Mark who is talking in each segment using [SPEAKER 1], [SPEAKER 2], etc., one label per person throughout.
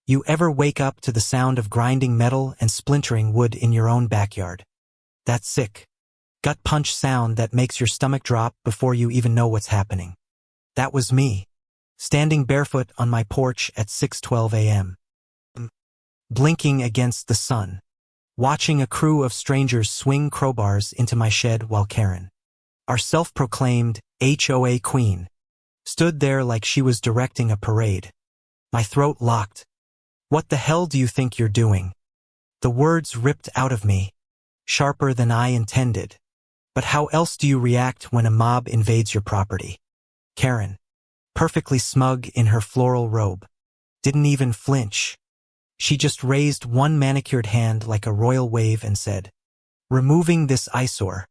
[SPEAKER 1] You ever wake up to the sound of grinding metal and splintering wood in your own backyard? That sick, gut punch sound that makes your stomach drop before you even know what's happening. That was me, standing barefoot on my porch at 6:12 a.m., blinking against the sun, watching a crew of strangers swing crowbars into my shed while Karen, our self-proclaimed HOA queen, stood there like she was directing a parade. My throat locked. "What the hell do you think you're doing?" The words ripped out of me, sharper than I intended. But how else do you react when a mob invades your property? Karen, perfectly smug in her floral robe, didn't even flinch. She just raised one manicured hand like a royal wave and said, "Removing this eyesore.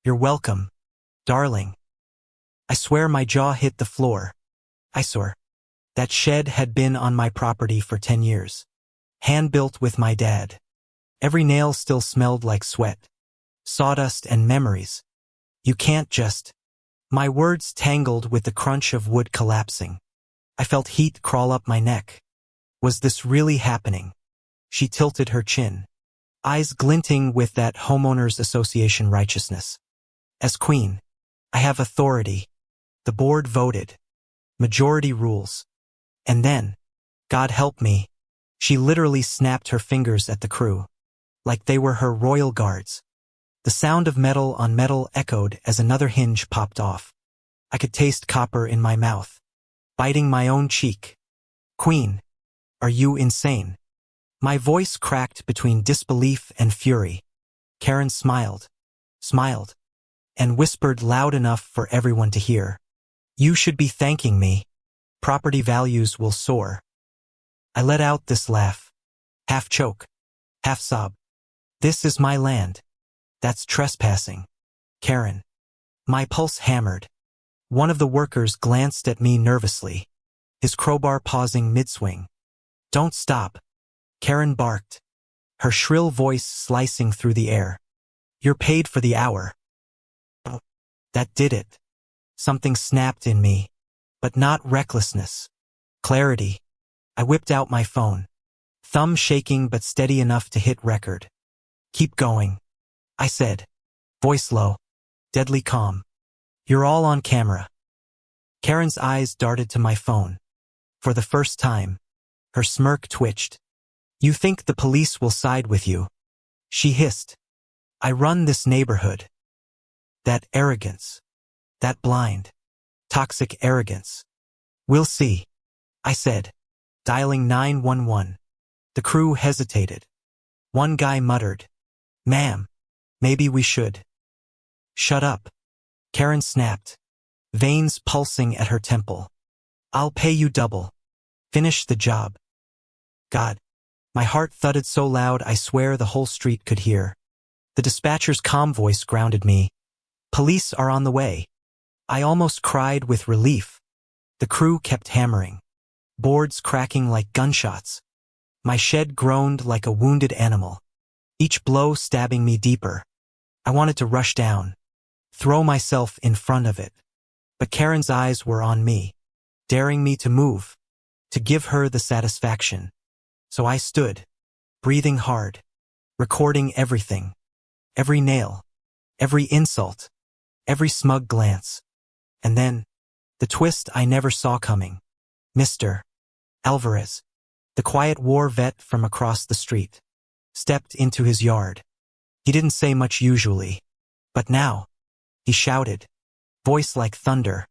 [SPEAKER 1] You're welcome, darling." I swear my jaw hit the floor. Eyesore. That shed had been on my property for 10 years. Hand-built with my dad. Every nail still smelled like sweat, sawdust and memories. You can't just... My words tangled with the crunch of wood collapsing. I felt heat crawl up my neck. Was this really happening? She tilted her chin, eyes glinting with that homeowners association righteousness. As queen, I have authority. The board voted. Majority rules. And then, God help me, she literally snapped her fingers at the crew, like they were her royal guards. The sound of metal on metal echoed as another hinge popped off. I could taste copper in my mouth, biting my own cheek. "Queen, are you insane?" My voice cracked between disbelief and fury. Karen smiled, and whispered loud enough for everyone to hear. "You should be thanking me. Property values will soar." I let out this laugh, half choke, half sob. "This is my land. That's trespassing, Karen." My pulse hammered. One of the workers glanced at me nervously, his crowbar pausing mid-swing. "Don't stop," Karen barked, her shrill voice slicing through the air. "You're paid for the hour." That did it. Something snapped in me. But not recklessness. Clarity. I whipped out my phone, thumb shaking but steady enough to hit record. "Keep going," I said, voice low, deadly calm. "You're all on camera." Karen's eyes darted to my phone. For the first time, her smirk twitched. "You think the police will side with you?" she hissed. "I run this neighborhood." That arrogance. That blind, toxic arrogance. "We'll see," I said, dialing 911. The crew hesitated. One guy muttered, "Ma'am, maybe we should." "Shut up," Karen snapped, veins pulsing at her temple. "I'll pay you double. Finish the job." God, my heart thudded so loud I swear the whole street could hear. The dispatcher's calm voice grounded me. "Police are on the way." I almost cried with relief. The crew kept hammering, boards cracking like gunshots. My shed groaned like a wounded animal, each blow stabbing me deeper. I wanted to rush down, throw myself in front of it. But Karen's eyes were on me, daring me to move, to give her the satisfaction. So I stood, breathing hard, recording everything, every nail, every insult, every smug glance. And then, the twist I never saw coming. Mr. Alvarez, the quiet war vet from across the street, stepped into his yard. He didn't say much usually, but now, he shouted, voice like thunder,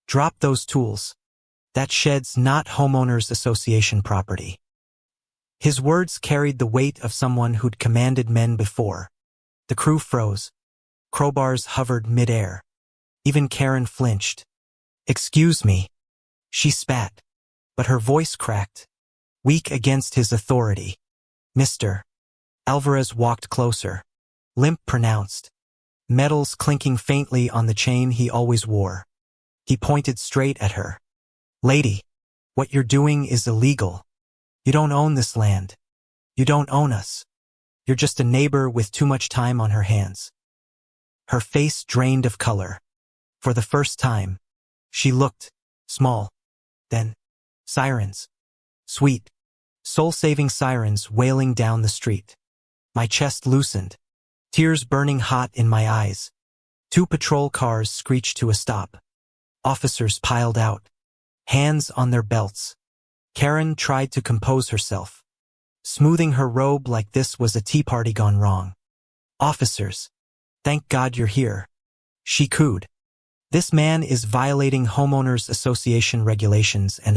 [SPEAKER 1] "Drop those tools. That shed's not homeowners association property." His words carried the weight of someone who'd commanded men before. The crew froze. Crowbars hovered mid-air. Even Karen flinched. "Excuse me," she spat, but her voice cracked, weak against his authority. "Mr. Alvarez walked closer, limp pronounced, metals clinking faintly on the chain he always wore. He pointed straight at her. "Lady, what you're doing is illegal. You don't own this land. You don't own us. You're just a neighbor with too much time on her hands." Her face drained of color. For the first time, she looked small. Then, sirens. Sweet, Soul-saving sirens wailing down the street. My chest loosened, tears burning hot in my eyes. 2 patrol cars screeched to a stop. Officers piled out, hands on their belts. Karen tried to compose herself, smoothing her robe like this was a tea party gone wrong. "Officers, thank God you're here," she cooed. "This man is violating homeowners association regulations and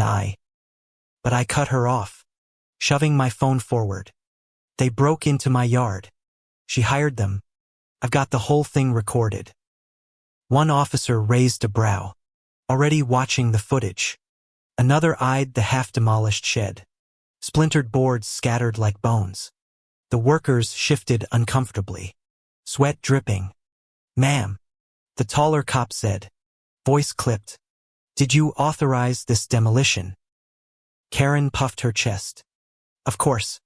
[SPEAKER 1] But I cut her off, shoving my phone forward. "They broke into my yard. She hired them. I've got the whole thing recorded." One officer raised a brow, already watching the footage. Another eyed the half-demolished shed. Splintered boards scattered like bones. The workers shifted uncomfortably, sweat dripping. "Ma'am," the taller cop said, voice clipped, "did you authorize this demolition?" Karen puffed her chest. "Of course.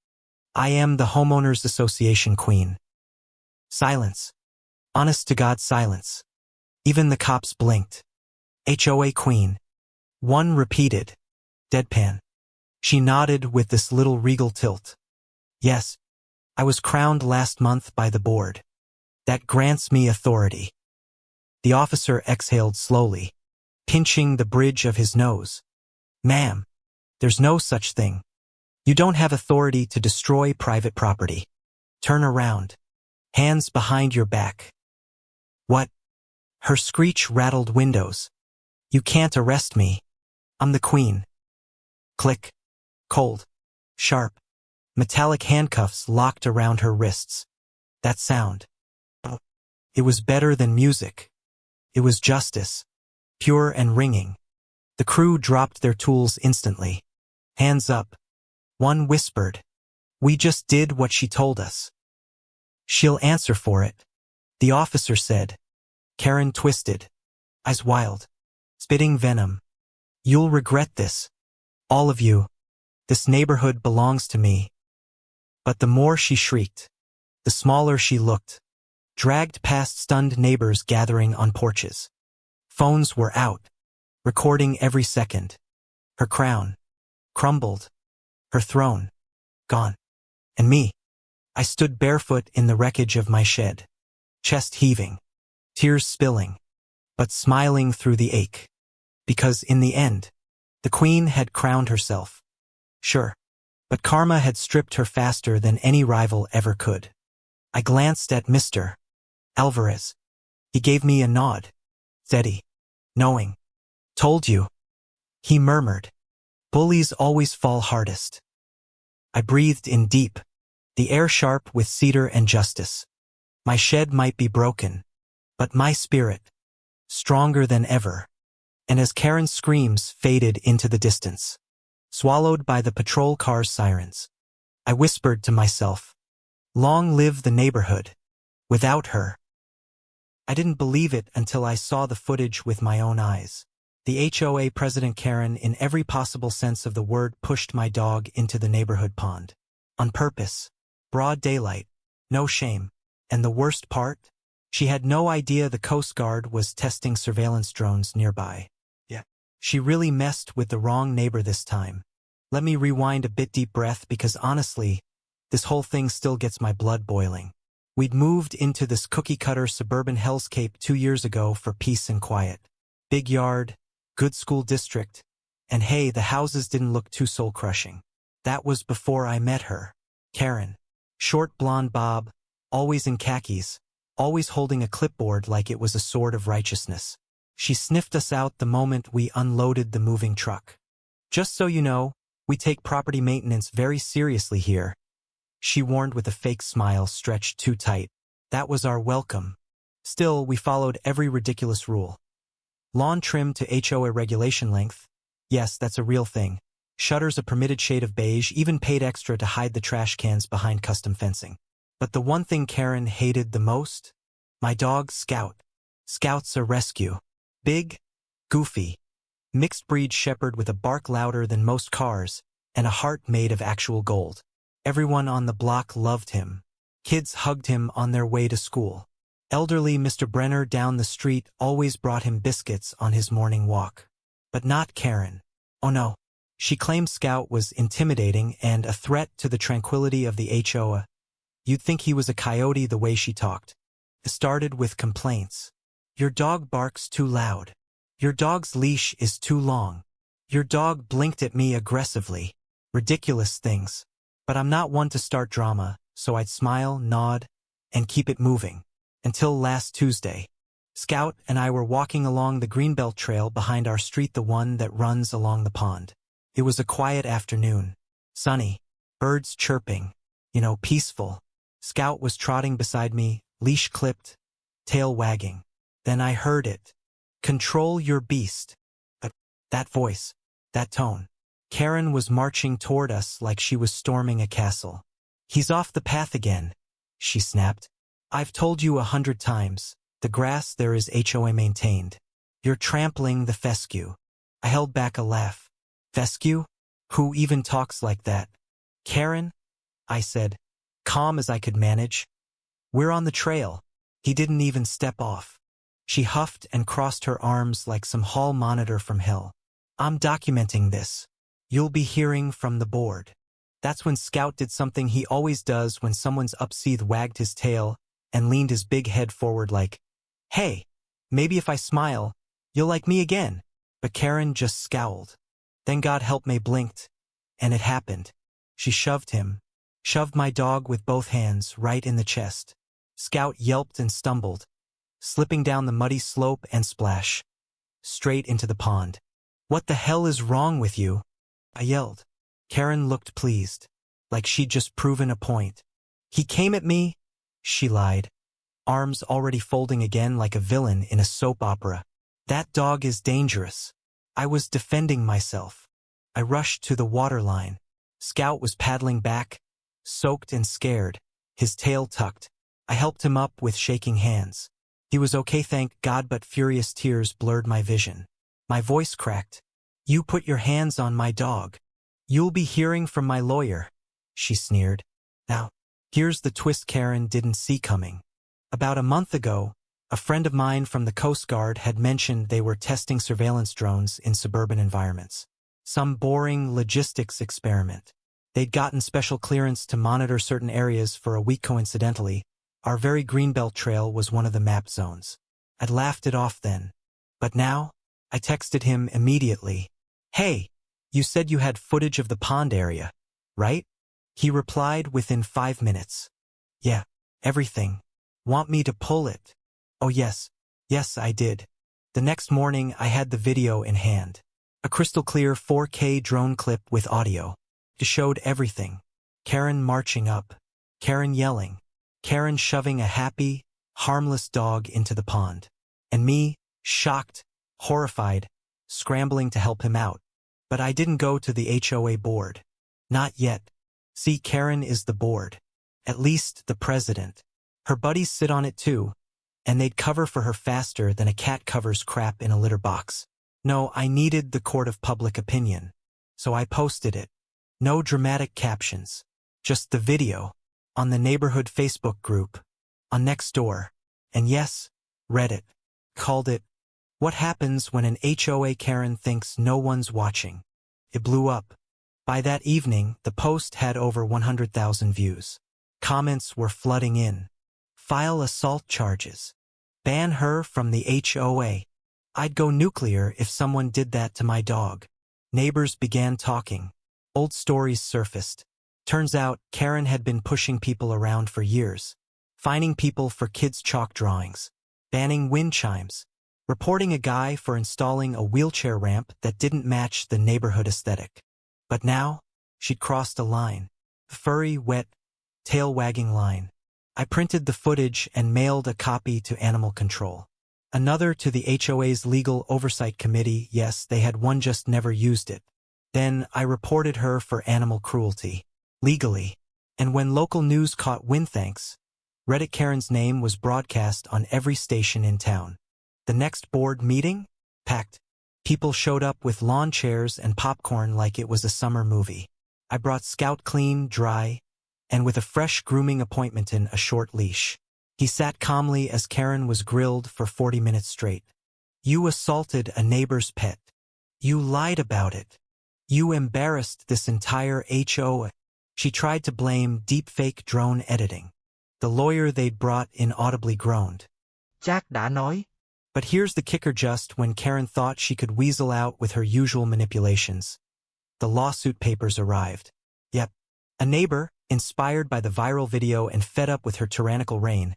[SPEAKER 1] I am the homeowners association queen." Silence. Honest to God silence. Even the cops blinked. "HOA queen." One repeated, deadpan. She nodded with this little regal tilt. "Yes, I was crowned last month by the board. That grants me authority." The officer exhaled slowly, pinching the bridge of his nose. "Ma'am, there's no such thing. You don't have authority to destroy private property. Turn around. Hands behind your back." "What?" Her screech rattled windows. "You can't arrest me. I'm the queen." Click. Cold. Sharp. Metallic handcuffs locked around her wrists. That sound. It was better than music. It was justice. Pure and ringing. The crew dropped their tools instantly. "Hands up." One whispered, "We just did what she told us." "She'll answer for it," the officer said. Karen twisted, eyes wild, spitting venom. "You'll regret this. All of you. This neighborhood belongs to me." But the more she shrieked, the smaller she looked, dragged past stunned neighbors gathering on porches. Phones were out, recording every second. Her crown crumbled, her throne gone. And me, I stood barefoot in the wreckage of my shed, chest heaving, tears spilling, but smiling through the ache. Because in the end, the queen had crowned herself. Sure, but karma had stripped her faster than any rival ever could. I glanced at Mr. Alvarez. He gave me a nod. Steady. Knowing. "Told you." He murmured. "Bullies always fall hardest." I breathed in deep, the air sharp with cedar and justice. My shed might be broken, but my spirit, stronger than ever. And as Karen's screams faded into the distance, swallowed by the patrol car's sirens, I whispered to myself, "Long live the neighborhood." Without her. I didn't believe it until I saw the footage with my own eyes. The HOA president Karen, in every possible sense of the word, pushed my dog into the neighborhood pond. On purpose. Broad daylight. No shame. And the worst part? She had no idea the Coast Guard was testing surveillance drones nearby. Yeah. She really messed with the wrong neighbor this time. Let me rewind a bit, deep breath, because honestly, this whole thing still gets my blood boiling. We'd moved into this cookie-cutter suburban hellscape 2 years ago for peace and quiet. Big yard, good school district, and hey, the houses didn't look too soul-crushing. That was before I met her. Karen. Short blonde bob, always in khakis, always holding a clipboard like it was a sword of righteousness. She sniffed us out the moment we unloaded the moving truck. "Just so you know, we take property maintenance very seriously here," she warned with a fake smile stretched too tight. That was our welcome. Still, we followed every ridiculous rule. Lawn trim to HOA regulation length. Yes, that's a real thing. Shutters a permitted shade of beige, even paid extra to hide the trash cans behind custom fencing. But the one thing Karen hated the most? My dog, Scout. Scout's a rescue. Big, goofy, mixed-breed shepherd with a bark louder than most cars, and a heart made of actual gold. Everyone on the block loved him. Kids hugged him on their way to school. Elderly Mr. Brenner down the street always brought him biscuits on his morning walk. But not Karen. Oh no. She claimed Scout was intimidating and a threat to the tranquility of the HOA. You'd think he was a coyote the way she talked. It started with complaints. Your dog barks too loud. Your dog's leash is too long. Your dog blinked at me aggressively. Ridiculous things. But I'm not one to start drama, so I'd smile, nod, and keep it moving. Until last Tuesday. Scout and I were walking along the Greenbelt Trail behind our street, the one that runs along the pond. It was a quiet afternoon. Sunny. Birds chirping. Peaceful. Scout was trotting beside me, leash clipped, tail wagging. Then I heard it. Control your beast. That voice. That tone. Karen was marching toward us like she was storming a castle. He's off the path again, she snapped. I've told you 100 times. The grass there is HOA maintained. You're trampling the fescue. I held back a laugh. Fescue? Who even talks like that? Karen? I said, calm as I could manage. We're on the trail. He didn't even step off. She huffed and crossed her arms like some hall monitor from hell. I'm documenting this. You'll be hearing from the board. That's when Scout did something he always does when someone's upseat, wagged his tail and leaned his big head forward like, hey, maybe if I smile, you'll like me again. But Karen just scowled. Then God help me blinked. And it happened. She shoved my dog with both hands right in the chest. Scout yelped and stumbled, slipping down the muddy slope and splash. Straight into the pond. What the hell is wrong with you? I yelled. Karen looked pleased, like she'd just proven a point. He came at me, she lied, arms already folding again like a villain in a soap opera. That dog is dangerous. I was defending myself. I rushed to the waterline. Scout was paddling back, soaked and scared, his tail tucked. I helped him up with shaking hands. He was okay, thank God, but furious tears blurred my vision. My voice cracked. You put your hands on my dog. You'll be hearing from my lawyer, she sneered. Now, here's the twist Karen didn't see coming. About a month ago, a friend of mine from the Coast Guard had mentioned they were testing surveillance drones in suburban environments. Some boring logistics experiment. They'd gotten special clearance to monitor certain areas for a week. Coincidentally, our very Greenbelt Trail was one of the map zones. I'd laughed it off then. But now, I texted him immediately. Hey, you said you had footage of the pond area, right? He replied within 5 minutes. Yeah, everything. Want me to pull it? Oh yes, I did. The next morning I had the video in hand. A crystal clear 4K drone clip with audio. It showed everything. Karen marching up. Karen yelling. Karen shoving a happy, harmless dog into the pond. And me, shocked, horrified, scrambling to help him out. But I didn't go to the HOA board. Not yet. See, Karen is the board. At least the president. Her buddies sit on it too, and they'd cover for her faster than a cat covers crap in a litter box. No, I needed the court of public opinion. So I posted it. No dramatic captions. Just the video. On the neighborhood Facebook group. On Nextdoor. And yes, Reddit. Called it, What Happens When an HOA Karen Thinks No One's Watching. It blew up. By that evening, the post had over 100,000 views. Comments were flooding in. File assault charges. Ban her from the HOA. I'd go nuclear if someone did that to my dog. Neighbors began talking. Old stories surfaced. Turns out, Karen had been pushing people around for years. Fining people for kids' chalk drawings. Banning wind chimes. Reporting a guy for installing a wheelchair ramp that didn't match the neighborhood aesthetic. But now, she'd crossed a line. A furry, wet, tail-wagging line. I printed the footage and mailed a copy to Animal Control. Another to the HOA's Legal Oversight Committee. Yes, they had one, just never used it. Then I reported her for animal cruelty. Legally. And when local news caught wind, thanks, Reddit Karen's name was broadcast on every station in town. The next board meeting? Packed. People showed up with lawn chairs and popcorn like it was a summer movie. I brought Scout clean, dry, and with a fresh grooming appointment in a short leash. He sat calmly as Karen was grilled for 40 minutes straight. You assaulted a neighbor's pet. You lied about it. You embarrassed this entire HO. She tried to blame deepfake drone editing. The lawyer they'd brought in audibly groaned.
[SPEAKER 2] Jack đã nói.
[SPEAKER 1] But here's the kicker: just when Karen thought she could weasel out with her usual manipulations, the lawsuit papers arrived. Yep. A neighbor, inspired by the viral video and fed up with her tyrannical reign,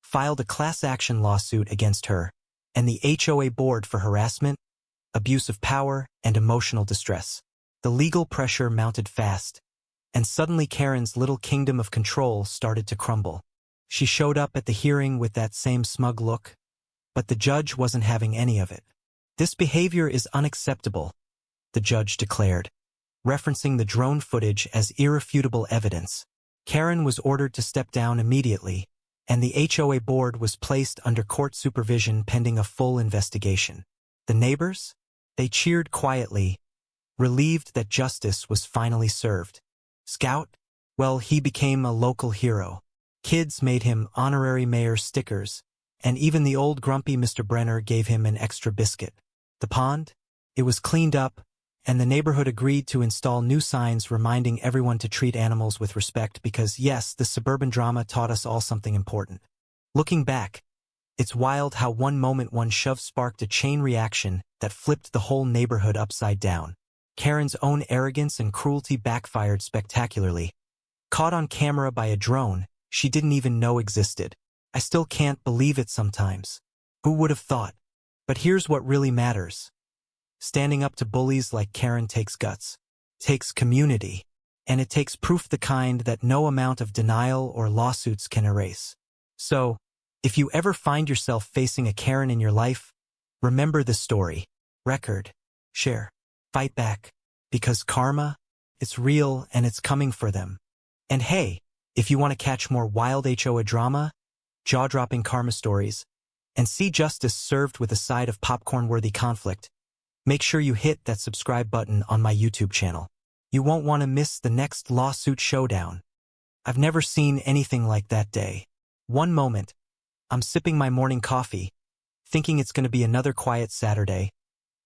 [SPEAKER 1] filed a class action lawsuit against her and the HOA board for harassment, abuse of power, and emotional distress. The legal pressure mounted fast, and suddenly Karen's little kingdom of control started to crumble. She showed up at the hearing with that same smug look, but the judge wasn't having any of it. This behavior is unacceptable, the judge declared, referencing the drone footage as irrefutable evidence. Karen was ordered to step down immediately, and the HOA board was placed under court supervision pending a full investigation. The neighbors? They cheered quietly, relieved that justice was finally served. Scout? Well, he became a local hero. Kids made him honorary mayor stickers, and even the old grumpy Mr. Brenner gave him an extra biscuit. The pond? It was cleaned up, and the neighborhood agreed to install new signs reminding everyone to treat animals with respect because, yes, the suburban drama taught us all something important. Looking back, it's wild how one moment one shove sparked a chain reaction that flipped the whole neighborhood upside down. Karen's own arrogance and cruelty backfired spectacularly. Caught on camera by a drone she didn't even know existed. I still can't believe it sometimes. Who would have thought? But here's what really matters. Standing up to bullies like Karen takes guts, takes community, and it takes proof, the kind that no amount of denial or lawsuits can erase. So, if you ever find yourself facing a Karen in your life, remember this story. Record, share, fight back, because karma, it's real and it's coming for them. And hey, if you want to catch more wild HOA drama, jaw-dropping karma stories, and see justice served with a side of popcorn-worthy conflict, make sure you hit that subscribe button on my YouTube channel. You won't want to miss the next lawsuit showdown. I've never seen anything like that day. One moment, I'm sipping my morning coffee, thinking it's going to be another quiet Saturday,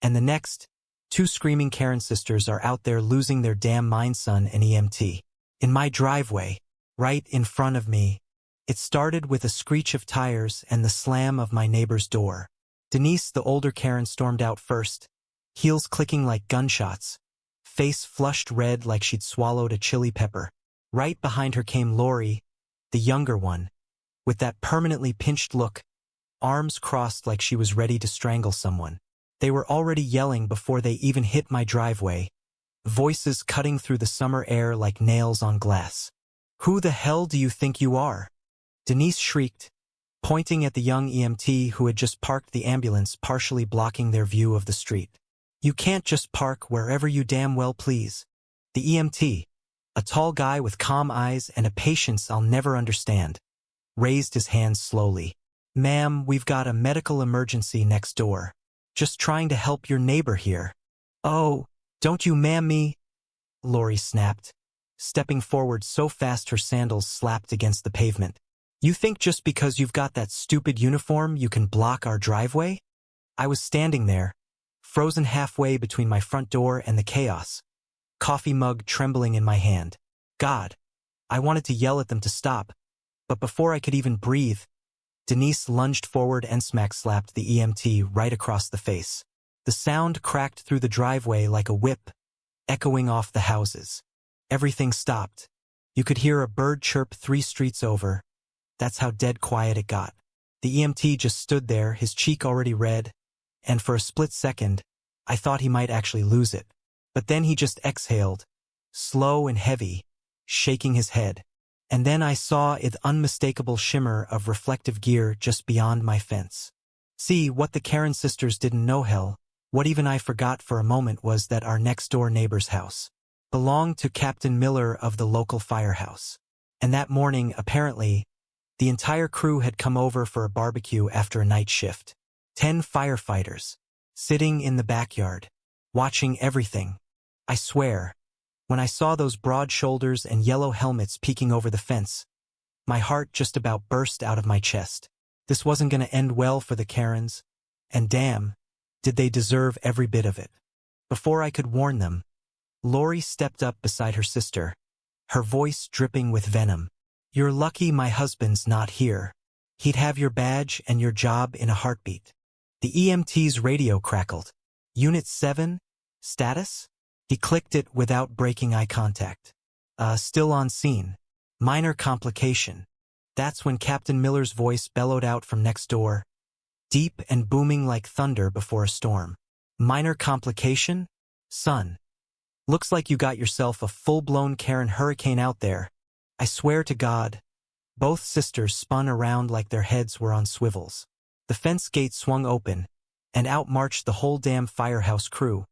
[SPEAKER 1] and the next, two screaming Karen sisters are out there losing their damn mind, son and EMT. In my driveway, right in front of me. It started with a screech of tires and the slam of my neighbor's door. Denise, the older Karen, stormed out first, heels clicking like gunshots, face flushed red like she'd swallowed a chili pepper. Right behind her came Lori, the younger one, with that permanently pinched look, arms crossed like she was ready to strangle someone. They were already yelling before they even hit my driveway, voices cutting through the summer air like nails on glass. "Who the hell do you think you are?" Denise shrieked, pointing at the young EMT who had just parked the ambulance, partially blocking their view of the street. "You can't just park wherever you damn well please." The EMT, a tall guy with calm eyes and a patience I'll never understand, raised his hands slowly. "Ma'am, we've got a medical emergency next door. Just trying to help your neighbor here." "Oh, don't you ma'am me," Lori snapped, stepping forward so fast her sandals slapped against the pavement. "You think just because you've got that stupid uniform you can block our driveway?" I was standing there, frozen halfway between my front door and the chaos, coffee mug trembling in my hand. God, I wanted to yell at them to stop, but before I could even breathe, Denise lunged forward and smack-slapped the EMT right across the face. The sound cracked through the driveway like a whip, echoing off the houses. Everything stopped. You could hear a bird chirp 3 streets over. That's how dead quiet it got. The EMT just stood there, his cheek already red, and for a split second, I thought he might actually lose it. But then he just exhaled, slow and heavy, shaking his head. And then I saw the unmistakable shimmer of reflective gear just beyond my fence. See, what the Karen sisters didn't know, hell, what even I forgot for a moment, was that our next-door neighbor's house belonged to Captain Miller of the local firehouse. And that morning, apparently, the entire crew had come over for a barbecue after a night shift. 10 firefighters, sitting in the backyard, watching everything. I swear, when I saw those broad shoulders and yellow helmets peeking over the fence, my heart just about burst out of my chest. This wasn't going to end well for the Karens, and damn, did they deserve every bit of it. Before I could warn them, Lori stepped up beside her sister, her voice dripping with venom. "You're lucky my husband's not here. He'd have your badge and your job in a heartbeat." The EMT's radio crackled. "Unit 7? Status?" He clicked it without breaking eye contact. Still on scene. Minor complication." That's when Captain Miller's voice bellowed out from next door, deep and booming like thunder before a storm. "Minor complication? Son. Looks like you got yourself a full-blown Karen hurricane out there. I swear to God." Both sisters spun around like their heads were on swivels. The fence gate swung open, and out marched the whole damn firehouse crew.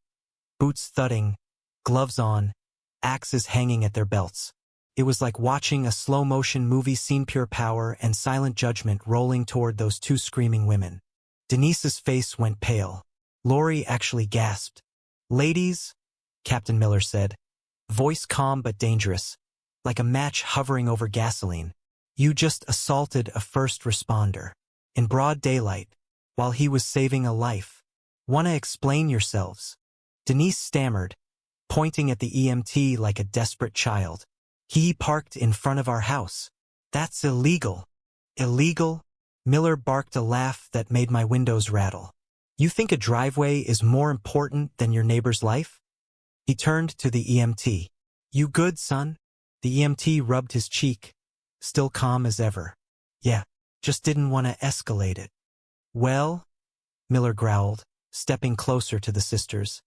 [SPEAKER 1] Boots thudding, gloves on, axes hanging at their belts. It was like watching a slow-motion movie scene, pure power and silent judgment rolling toward those two screaming women. Denise's face went pale. Lori actually gasped. "Ladies," Captain Miller said, voice calm but dangerous, like a match hovering over gasoline. "You just assaulted a first responder. In broad daylight, while he was saving a life. Wanna explain yourselves?" Denise stammered, pointing at the EMT like a desperate child. "He parked in front of our house. That's illegal." "Illegal?" Miller barked a laugh that made my windows rattle. "You think a driveway is more important than your neighbor's life?" He turned to the EMT. "You good, son?" The EMT rubbed his cheek, still calm as ever. "Yeah, just didn't want to escalate it." "Well," Miller growled, stepping closer to the sisters,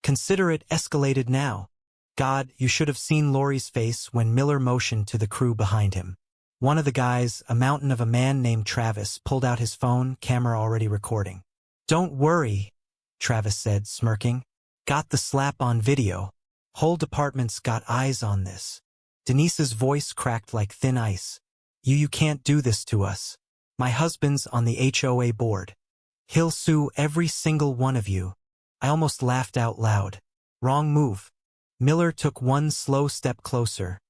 [SPEAKER 1] "consider it escalated now." God, you should have seen Lori's face when Miller motioned to the crew behind him. One of the guys, a mountain of a man named Travis, pulled out his phone, camera already recording. "Don't worry," Travis said, smirking. "Got the slap on video. Whole department's got eyes on this." Denise's voice cracked like thin ice. You can't do this to us. My husband's on the HOA board. He'll sue every single one of you." I almost laughed out loud. Wrong move. Miller took one slow step closer,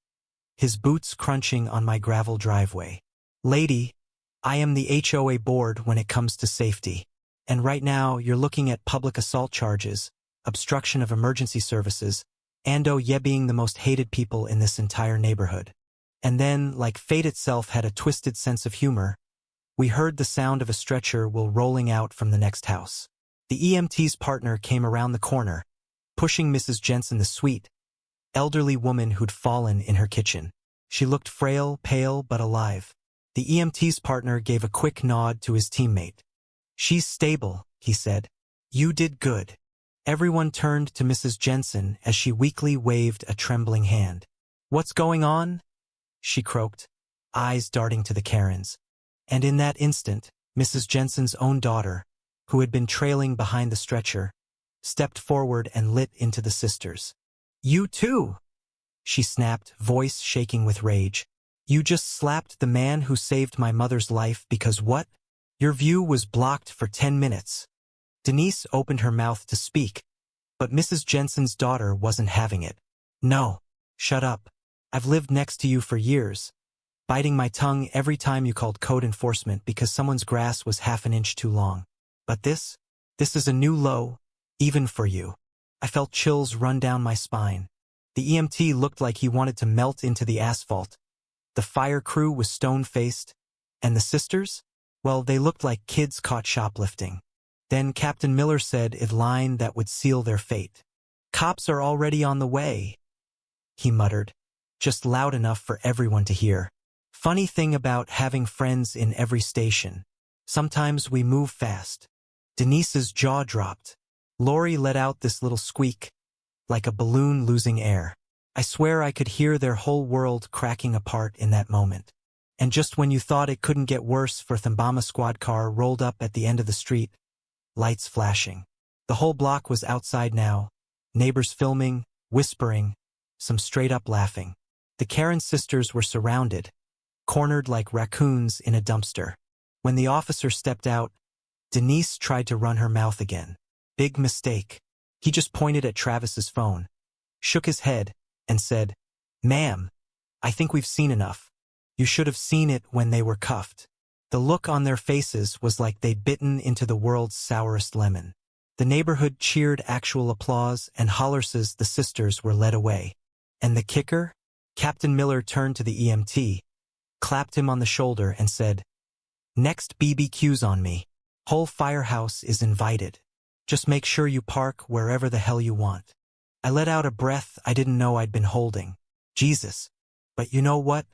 [SPEAKER 1] his boots crunching on my gravel driveway. "Lady, I am the HOA board when it comes to safety. And right now you're looking at public assault charges, obstruction of emergency services, and being the most hated people in this entire neighborhood." And then, like fate itself had a twisted sense of humor, we heard the sound of a stretcher while rolling out from the next house. The EMT's partner came around the corner, pushing Mrs. Jensen, the sweet, elderly woman who'd fallen in her kitchen. She looked frail, pale, but alive. The EMT's partner gave a quick nod to his teammate. "She's stable," he said. "You did good." Everyone turned to Mrs. Jensen as she weakly waved a trembling hand. "What's going on?" she croaked, eyes darting to the Karens. And in that instant, Mrs. Jensen's own daughter, who had been trailing behind the stretcher, stepped forward and lit into the sisters. "You too!" she snapped, voice shaking with rage. "You just slapped the man who saved my mother's life because what? Your view was blocked for 10 minutes. Denise opened her mouth to speak, but Mrs. Jensen's daughter wasn't having it. "No, shut up. I've lived next to you for years, biting my tongue every time you called code enforcement because someone's grass was half an inch too long. But this is a new low, even for you." I felt chills run down my spine. The EMT looked like he wanted to melt into the asphalt. The fire crew was stone-faced, and the sisters? Well, they looked like kids caught shoplifting. Then Captain Miller said a line that would seal their fate. "Cops are already on the way," he muttered, just loud enough for everyone to hear. Funny thing about having friends in every station. Sometimes we move fast. Denise's jaw dropped. Lori let out this little squeak, like a balloon losing air. I swear I could hear their whole world cracking apart in that moment. And just when you thought it couldn't get worse, Thambama squad car rolled up at the end of the street, lights flashing. The whole block was outside now, neighbors filming, whispering, some straight up laughing. The Karen sisters were surrounded, cornered like raccoons in a dumpster. When the officer stepped out, Denise tried to run her mouth again. Big mistake. He just pointed at Travis's phone, shook his head, and said, "Ma'am, I think we've seen enough. You should have seen it when they were cuffed." The look on their faces was like they'd bitten into the world's sourest lemon. The neighborhood cheered actual applause, and Hollerses the sisters were led away. And the kicker? Captain Miller turned to the EMT, clapped him on the shoulder, and said, "Next BBQ's on me. Whole firehouse is invited. Just make sure you park wherever the hell you want." I let out a breath I didn't know I'd been holding. Jesus. But you know what?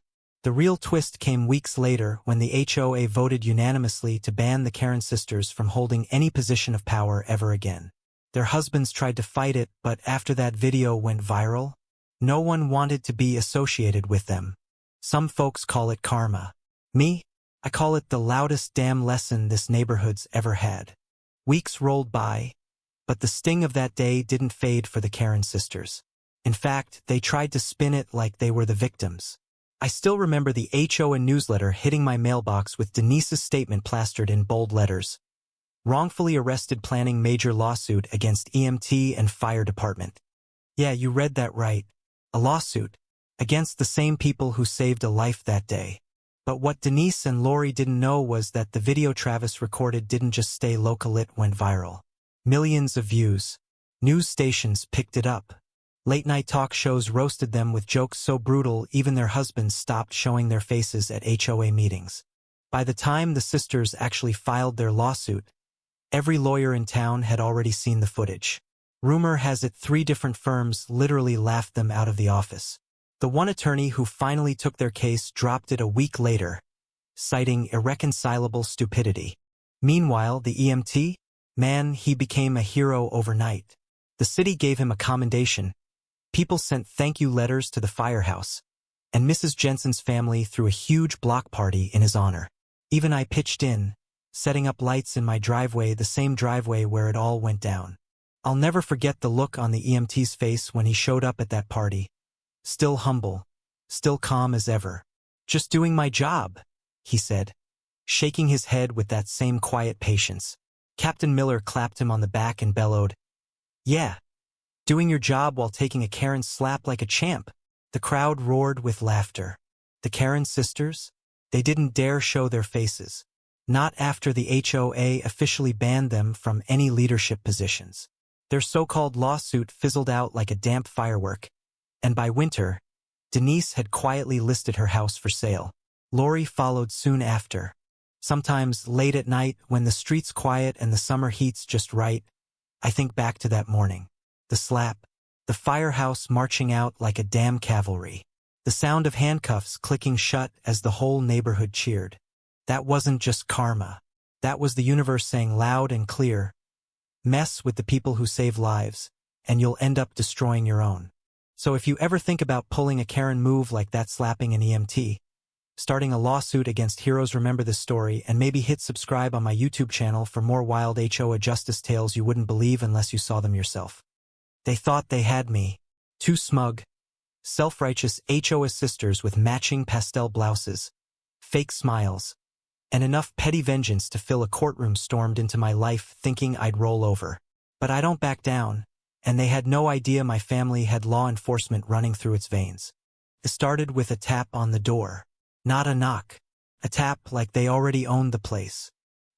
[SPEAKER 1] The real twist came weeks later when the HOA voted unanimously to ban the Karen sisters from holding any position of power ever again. Their husbands tried to fight it, but after that video went viral, no one wanted to be associated with them. Some folks call it karma. Me? I call it the loudest damn lesson this neighborhood's ever had. Weeks rolled by, but the sting of that day didn't fade for the Karen sisters. In fact, they tried to spin it like they were the victims. I still remember the HOA newsletter hitting my mailbox with Denise's statement plastered in bold letters. Wrongfully arrested planning major lawsuit against EMT and fire department. Yeah, you read that right. A lawsuit. Against the same people who saved a life that day. But what Denise and Lori didn't know was that the video Travis recorded didn't just stay local, it went viral. Millions of views. News stations picked it up. Late-night talk shows roasted them with jokes so brutal even their husbands stopped showing their faces at HOA meetings. By the time the sisters actually filed their lawsuit, every lawyer in town had already seen the footage. Rumor has it 3 different firms literally laughed them out of the office. The one attorney who finally took their case dropped it a week later, citing irreconcilable stupidity. Meanwhile, the EMT? Man, he became a hero overnight. The city gave him a commendation. People sent thank you letters to the firehouse, and Mrs. Jensen's family threw a huge block party in his honor. Even I pitched in, setting up lights in my driveway, the same driveway where it all went down. I'll never forget the look on the EMT's face when he showed up at that party. Still humble, still calm as ever. "Just doing my job," he said, shaking his head with that same quiet patience. Captain Miller clapped him on the back and bellowed, "Yeah. Doing your job while taking a Karen slap like a champ." The crowd roared with laughter. The Karen sisters? They didn't dare show their faces. Not after the HOA officially banned them from any leadership positions. Their so-called lawsuit fizzled out like a damp firework, and by winter, Denise had quietly listed her house for sale. Lori followed soon after. Sometimes late at night, when the street's quiet and the summer heat's just right, I think back to that morning. The slap, the firehouse marching out like a damn cavalry, the sound of handcuffs clicking shut as the whole neighborhood cheered. That wasn't just karma. That was the universe saying loud and clear, mess with the people who save lives, and you'll end up destroying your own. So if you ever think about pulling a Karen move like that, slapping an EMT, starting a lawsuit against heroes, remember this story and maybe hit subscribe on my YouTube channel for more wild HOA justice tales you wouldn't believe unless you saw them yourself. They thought they had me. 2 smug, self-righteous HOA sisters with matching pastel blouses, fake smiles, and enough petty vengeance to fill a courtroom stormed into my life thinking I'd roll over. But I don't back down, and they had no idea my family had law enforcement running through its veins. It started with a tap on the door. Not a knock. A tap like they already owned the place.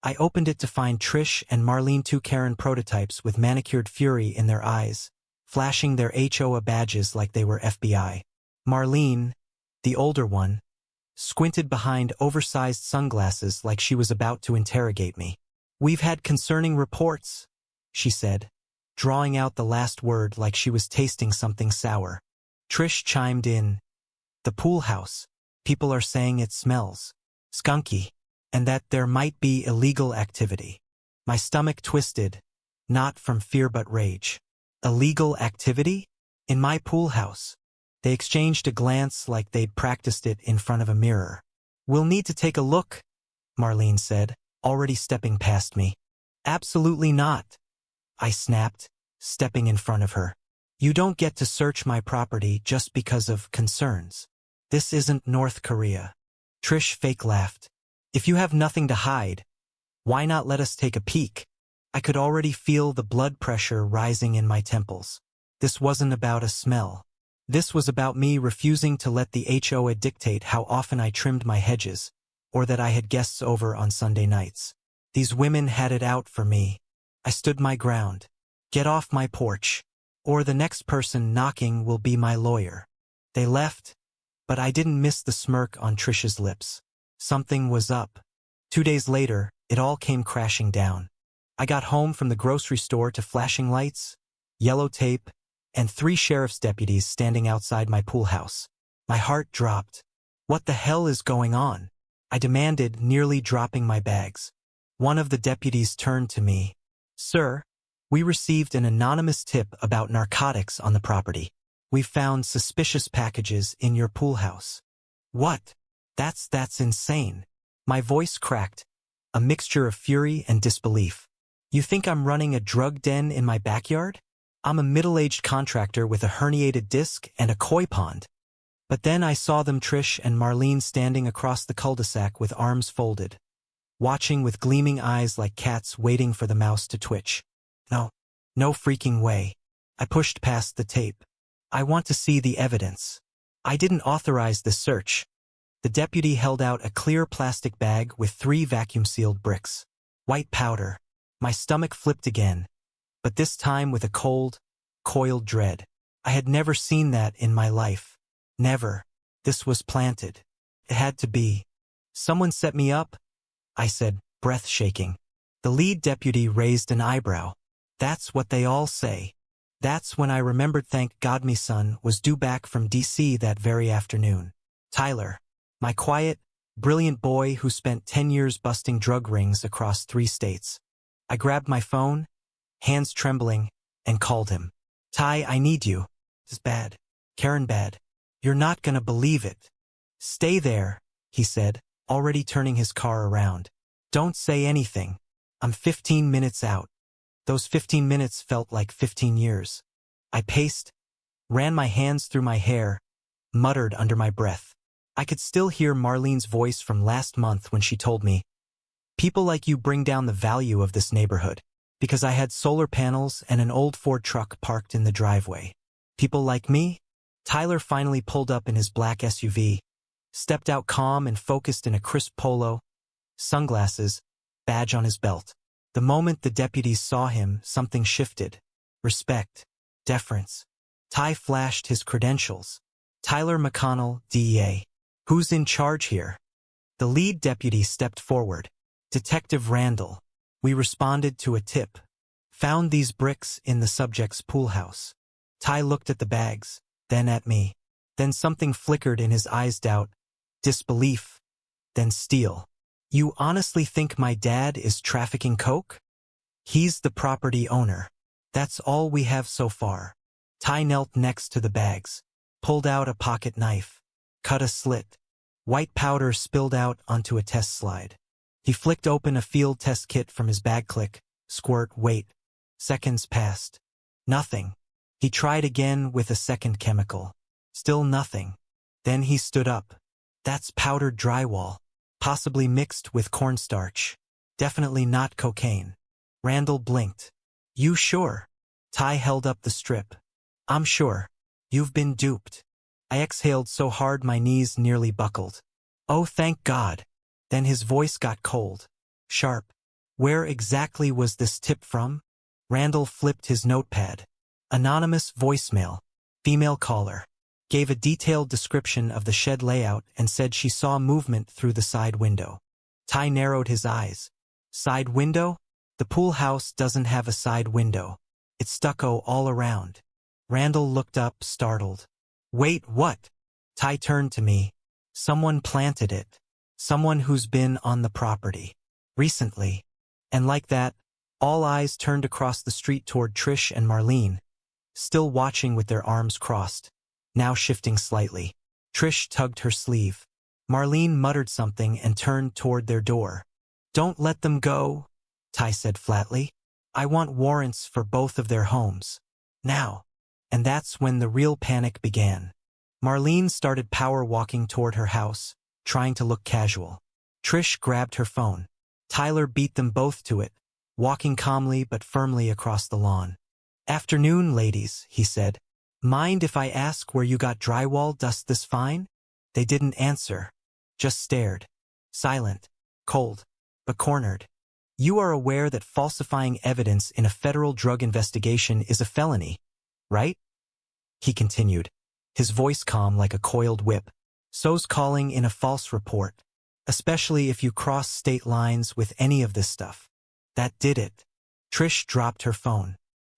[SPEAKER 1] I opened it to find Trish and Marlene, 2 Karen prototypes with manicured fury in their eyes, flashing their HOA badges like they were FBI. Marlene, the older one, squinted behind oversized sunglasses like she was about to interrogate me. "We've had concerning reports," she said, drawing out the last word like she was tasting something sour. Trish chimed in, "The pool house. People are saying it smells skunky, and that there might be illegal activity." My stomach twisted, not from fear but rage. Illegal activity? In my pool house? They exchanged a glance like they'd practiced it in front of a mirror. "We'll need to take a look," Marlene said, already stepping past me. "Absolutely not," I snapped, stepping in front of her. "You don't get to search my property just because of concerns. This isn't North Korea." Trish fake laughed. "If you have nothing to hide, why not let us take a peek?" I could already feel the blood pressure rising in my temples. This wasn't about a smell. This was about me refusing to let the HOA dictate how often I trimmed my hedges, or that I had guests over on Sunday nights. These women had it out for me. I stood my ground. Get off my porch, or the next person knocking will be my lawyer. They left, but I didn't miss the smirk on Trish's lips. Something was up. 2 days later, it all came crashing down. I got home from the grocery store to flashing lights, yellow tape, and 3 sheriff's deputies standing outside my pool house. My heart dropped. What the hell is going on? I demanded, nearly dropping my bags. One of the deputies turned to me. Sir, we received an anonymous tip about narcotics on the property. We found suspicious packages in your pool house. What? That's insane. My voice cracked, a mixture of fury and disbelief. You think I'm running a drug den in my backyard? I'm a middle-aged contractor with a herniated disc and a koi pond. But then I saw them, Trish and Marlene, standing across the cul-de-sac with arms folded, watching with gleaming eyes like cats waiting for the mouse to twitch. No freaking way. I pushed past the tape. I want to see the evidence. I didn't authorize the search. The deputy held out a clear plastic bag with 3 vacuum-sealed bricks. White powder. My stomach flipped again, but this time with a cold, coiled dread. I had never seen that in my life. Never. This was planted. It had to be. Someone set me up? I said, breath shaking. The lead deputy raised an eyebrow. That's what they all say. That's when I remembered, thank God my son was due back from D.C. that very afternoon. Tyler, my quiet, brilliant boy who spent 10 years busting drug rings across 3 states. I grabbed my phone, hands trembling, and called him. Ty, I need you. It's bad. Karen, bad. You're not gonna believe it. Stay there, he said, already turning his car around. Don't say anything. I'm 15 minutes out. Those 15 minutes felt like 15 years. I paced, ran my hands through my hair, muttered under my breath. I could still hear Marlene's voice from last month when she told me, people like you bring down the value of this neighborhood, because I had solar panels and an old Ford truck parked in the driveway. People like me? Tyler finally pulled up in his black SUV, stepped out calm and focused in a crisp polo, sunglasses, badge on his belt. The moment the deputies saw him, something shifted. Respect. Deference. Ty flashed his credentials. Tyler McConnell, DEA. Who's in charge here? The lead deputy stepped forward. Detective Randall. We responded to a tip. Found these bricks in the subject's pool house. Ty looked at the bags, then at me. Then something flickered in his eyes, doubt, disbelief, then steel. You honestly think my dad is trafficking coke? He's the property owner. That's all we have so far. Ty knelt next to the bags, pulled out a pocket knife, cut a slit. White powder spilled out onto a test slide. He flicked open a field test kit from his bag. Click, squirt, wait. Seconds passed. Nothing. He tried again with a second chemical. Still nothing. Then he stood up. That's powdered drywall. Possibly mixed with cornstarch. Definitely not cocaine. Randall blinked. You sure? Ty held up the strip. I'm sure. You've been duped. I exhaled so hard my knees nearly buckled. Oh, thank God. Then his voice got cold. Sharp. Where exactly was this tip from? Randall flipped his notepad. Anonymous voicemail. Female caller. Gave a detailed description of the shed layout and said she saw movement through the side window. Ty narrowed his eyes. Side window? The pool house doesn't have a side window. It's stucco all around. Randall looked up, startled. Wait, what? Ty turned to me. Someone planted it. Someone who's been on the property. Recently. And like that, all eyes turned across the street toward Trish and Marlene, still watching with their arms crossed. Now shifting slightly. Trish tugged her sleeve. Marlene muttered something and turned toward their door. Don't let them go, Ty said flatly. I want warrants for both of their homes. Now. And that's when the real panic began. Marlene started power walking toward her house, trying to look casual. Trish grabbed her phone. Tyler beat them both to it, walking calmly but firmly across the lawn. Afternoon, ladies, he said. Mind if I ask where you got drywall dust this fine? They didn't answer. Just stared. Silent. Cold. But cornered. You are aware that falsifying evidence in a federal drug investigation is a felony, right? He continued, his voice calm like a coiled whip. So's calling in a false report, especially if you cross state lines with any of this stuff. That did it. Trish dropped her phone.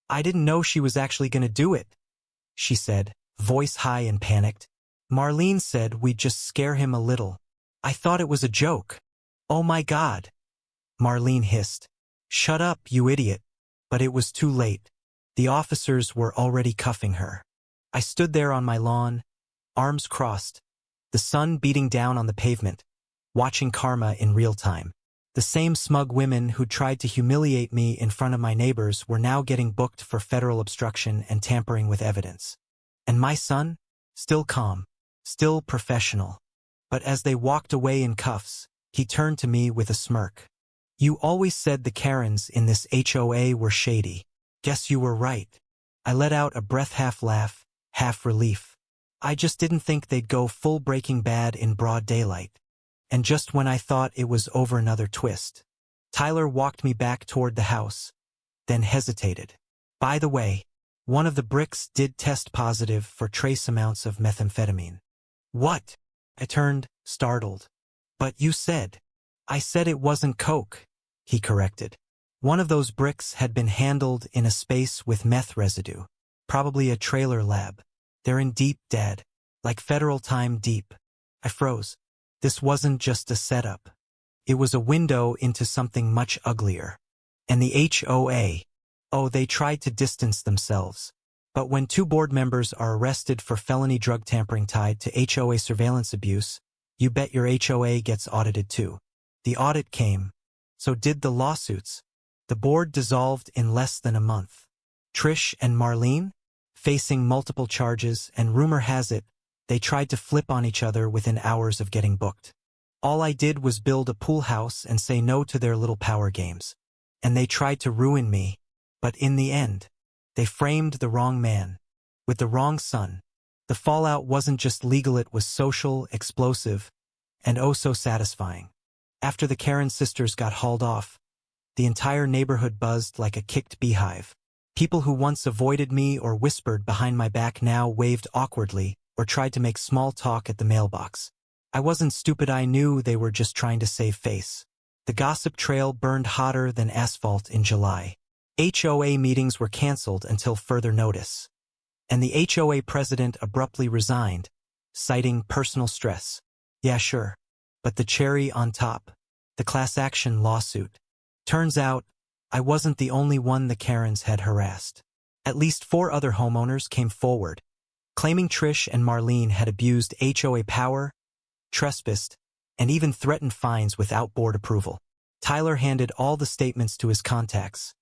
[SPEAKER 1] I didn't know she was actually going to do it, she said, voice high and panicked. Marlene said we'd just scare him a little. I thought it was a joke. Oh my God. Marlene hissed. Shut up, you idiot. But it was too late. The officers were already cuffing her. I stood there on my lawn, arms crossed, the sun beating down on the pavement, watching karma in real time. The same smug women who tried to humiliate me in front of my neighbors were now getting booked for federal obstruction and tampering with evidence. And my son? Still calm, still professional. But as they walked away in cuffs, he turned to me with a smirk. You always said the Karens in this HOA were shady. Guess you were right. I let out a breath, half laugh, half relief. I just didn't think they'd go full Breaking Bad in broad daylight. And just when I thought it was over, another twist. Tyler walked me back toward the house, then hesitated. By the way, one of the bricks did test positive for trace amounts of methamphetamine. What? I turned, startled. But you said. I said it wasn't coke, he corrected. One of those bricks had been handled in a space with meth residue, probably a trailer lab. They're in deep, Dad, like federal time deep. I froze. This wasn't just a setup. It was a window into something much uglier. And the HOA. Oh, they tried to distance themselves. But when 2 board members are arrested for felony drug tampering tied to HOA surveillance abuse, you bet your HOA gets audited too. The audit came. So did the lawsuits. The board dissolved in less than a month. Trish and Marlene? Facing multiple charges, and rumor has it, they tried to flip on each other within hours of getting booked. All I did was build a pool house and say no to their little power games. And they tried to ruin me. But in the end, they framed the wrong man, with the wrong son. The fallout wasn't just legal, it was social, explosive, and oh so satisfying. After the Karen sisters got hauled off, the entire neighborhood buzzed like a kicked beehive. People who once avoided me or whispered behind my back now waved awkwardly or tried to make small talk at the mailbox. I wasn't stupid, I knew they were just trying to save face. The gossip trail burned hotter than asphalt in July. HOA meetings were canceled until further notice. And the HOA president abruptly resigned, citing personal stress. Yeah, sure. But the cherry on top, the class action lawsuit. Turns out, I wasn't the only one the Karens had harassed. At least 4 other homeowners came forward, claiming Trish and Marlene had abused HOA power, trespassed, and even threatened fines without board approval. Tyler handed all the statements to his contacts,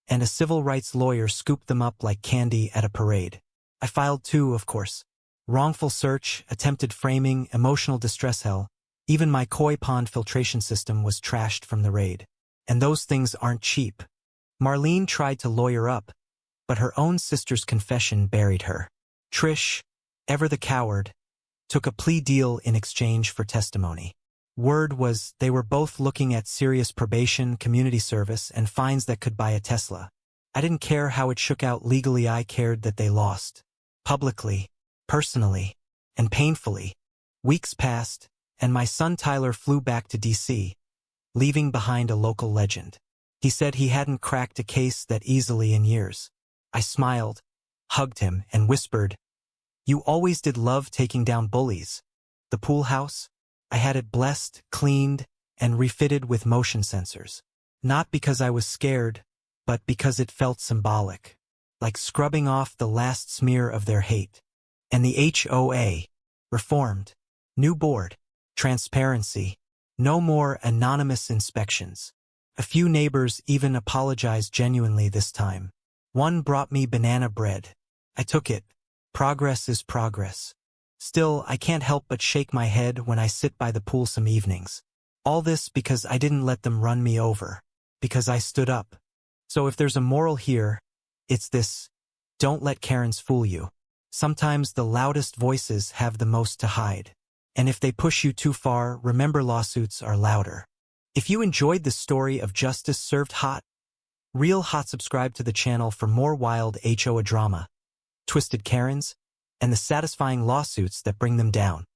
[SPEAKER 1] and a civil rights lawyer scooped them up like candy at a parade. I filed too, of course. Wrongful search, attempted framing, emotional distress, hell. Even my koi pond filtration system was trashed from the raid. And those things aren't cheap. Marlene tried to lawyer up, but her own sister's confession buried her. Trish, ever the coward, took a plea deal in exchange for testimony. Word was they were both looking at serious probation, community service, and fines that could buy a Tesla. I didn't care how it shook out legally, I cared that they lost. Publicly, personally, and painfully. Weeks passed, and my son Tyler flew back to DC, leaving behind a local legend. He said he hadn't cracked a case that easily in years. I smiled, hugged him, and whispered, "You always did love taking down bullies." The pool house? I had it blessed, cleaned, and refitted with motion sensors. Not because I was scared, but because it felt symbolic, like scrubbing off the last smear of their hate. And the HOA, reformed. New board. Transparency. No more anonymous inspections. A few neighbors even apologized genuinely this time. One brought me banana bread. I took it. Progress is progress. Still, I can't help but shake my head when I sit by the pool some evenings. All this because I didn't let them run me over. Because I stood up. So if there's a moral here, it's this: don't let Karens fool you. Sometimes the loudest voices have the most to hide. And if they push you too far, remember lawsuits are louder. If you enjoyed the story of justice served hot, real hot, subscribe to the channel for more wild HOA drama, twisted Karens, and the satisfying lawsuits that bring them down.